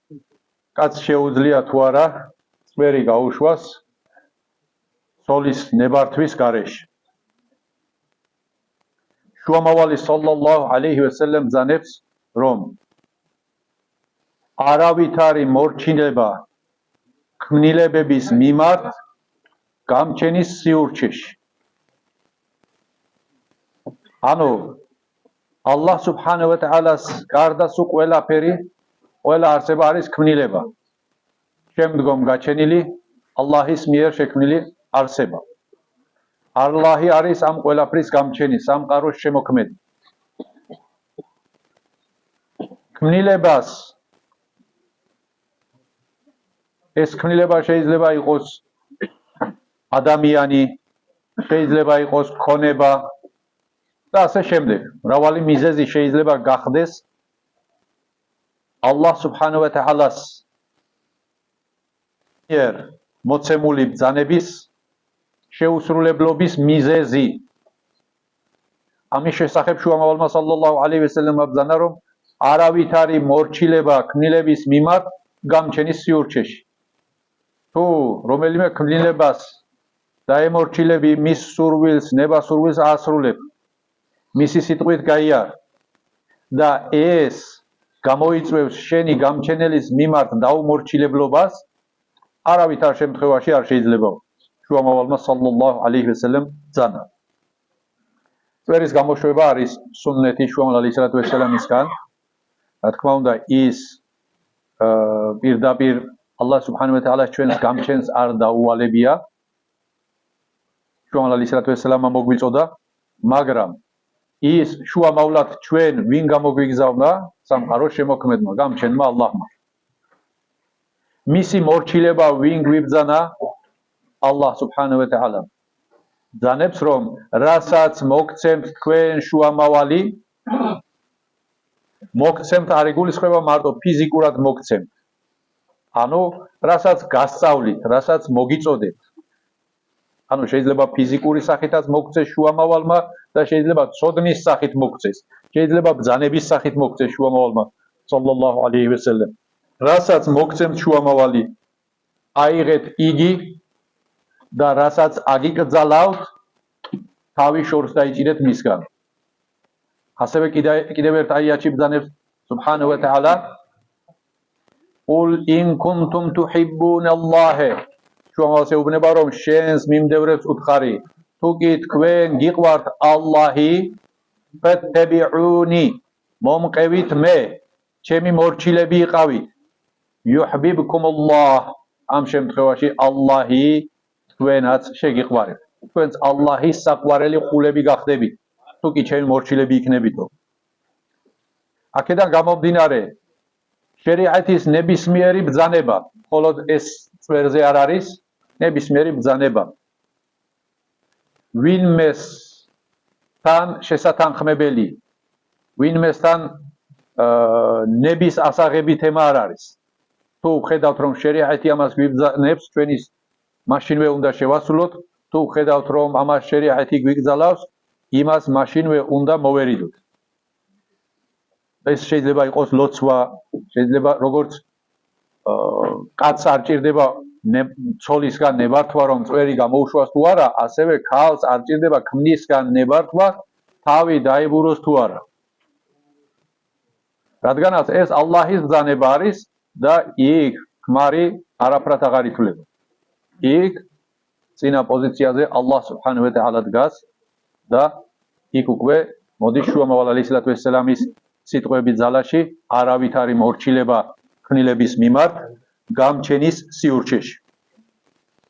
კაც შეუძლია თუ არა წვერი გაუშვას სოლის ნებართვის გარეშე. შუამავალი სალლალლაჰუ ალეიჰი ვესელემ ბრძანებს, რომ არავითარი მორჩილება ქმნილებების მიმართ გამჩენის სიურჩეში. ანუ ალლაჰ სუბჰანაჰუ ვა თაალას გარდა სულ ყველაფერი, ყველა არსება არის ქმნილება. შემდგომ გაჩენილი ალლაჰის მიერ შექმნილი არსება. ალლაჰი არის ამ ყველაფრის გამჩენი, სამყაროს შემოქმედი. ქმნილებას ეს ქმნილება შეიძლება იყოს ადამიანი, შეიძლება იყოს ქონება და ასე შემდეგ. მრავალი მიზეზი შეიძლება გახდეს ალლაჰ სუბჰანაჰუ ვა თაალას მიერ მოცემული ბრძანების შეუსრულებლობის მიზეზი. ამის შესახებ შუამავალმა სალლალლაჰუ ალეიჰი ვესელემ ბრძანა, რომ არავითარი მორჩილება ქმნილების მიმართ გამჩენის სიურჩეში. თუ რომელიმე ქმნილებას დაემორჩილები მის სურვილს, ნებასურვილს ასრულებ, მისი სიტყვით გაიარ და ეს გამოიწვევს შენი გამჩენელის მიმართ დაუმორჩილებლობას, არავითარ შემთხვევაში არ შეიძლება. შუამავალმა სალლალლაჰუ ალეიჰი ვესელემ ბრძანა. წვერის გამოშვება არის სუნნეთი შუამავალ ალეიჰი ვესელამისგან. რა თქმა უნდა, ის პირდაპირ ალლაჰ სუბჰანაჰუ ვა თაალას ჩვენს გამჩენს არ დაუვალებია. შუამავალ ალეიჰი ვესელამმა მოგვიწოდა, მაგრამ ის შუამავლად ჩვენ ვინ გამოგვიგზავნა სამყაროს შემოქმედმა, გამჩენმა ალლაჰმა. მისი მორჩილება ვინ გვიბრძანა? ალლაჰ სუბჰანაჰუ ვა თაალა. ბრძანებს, რომ რასაც მოგცემთ თქვენ შუამავალი, მოგცემთ არ იგულისხმება მარტო ფიზიკურად მოგცემთ. ანუ რასაც გასწავლით, რასაც მოგიწოდებთ. ანუ შეიძლება ფიზიკური სახითაც მოგცეს შუამავალმა და შეიძლება ცოდნის სახით მოგცეს, შეიძლება ბრძანების სახით მოგცეს შუამავალმა სალლალლაჰუ ალეიჰი ვესელემ. რასაც მოგცემთ შუამავალი, აიღეთ იგი და რასაც აგიკრძალავთ, თავი შორს დაიჭირეთ მისგან. ასევე კიდევ ერთ აიათში ბრძანებს სუბჰანაჰუ ვა თაალა, قُلْ إِن كُنْتُمْ تُحِبُّونَ اللَّهَ. შუამავალს ეუბნება, რომ შენს მიმდევრებს უთხარი, თუ კი თქვენ გიყვართ ალლაჰი, فَاتَّبِعُونِي, მომყევით მე, ჩემი მორჩილები იყავით. يُحْبِبْكُمُ اللَّهُ, ამ შემთხვევაში ალლაჰი თქვენაც შეგიყვარებთ. თქვენც ალლაჰის საყვარელი ყულები გახდებით, თუ კი ჩემი მორჩილები იქნებითო. აქედან გამომდინარე, შერიათის ნებისმიერი ბრძანება, მხოლოდ ეს წვერზე არ არის, ნებისმიერი ბრძანება ვინმესთან შესათანხმებელი, ვინმესთან ნების ასაღები თემა არ არის. თუ ხედავთ, რომ შერიათი ამას გვიბრძანებს, ჩვენის მაშინვე უნდა შევასრულოთ, თუ ხედავთ, რომ ამას შერიათი გვიგზალავს, იმას მაშინვე უნდა მოვერიდოთ. ეს შეიძლება იყოს ლოცვა, შეიძლება როგორც კაცს არ ჭირდება ცოლისგან ნებართვა, რომ წვერი გამოუშვას თუ არა, ასევე ქალს არ ჭირდება ქმნისგან ნებართვა, თავი დაიბუროს თუ არა. რადგანაც ეს ალლაჰის ბრძანება არის და იქ ქმარი არაფრად აღარ ითვლება. იქ წინა პოზიციაზე ალლაჰ სუბჰანაჰუ ვა თაალა დგას და იქ უკვე მოდის შუამავალ ალეიჰი ვესელამის სიტყვები ძალაში, არავითარი მორჩილება ქმნილების მიმართ გამჩენის სიურჩეში.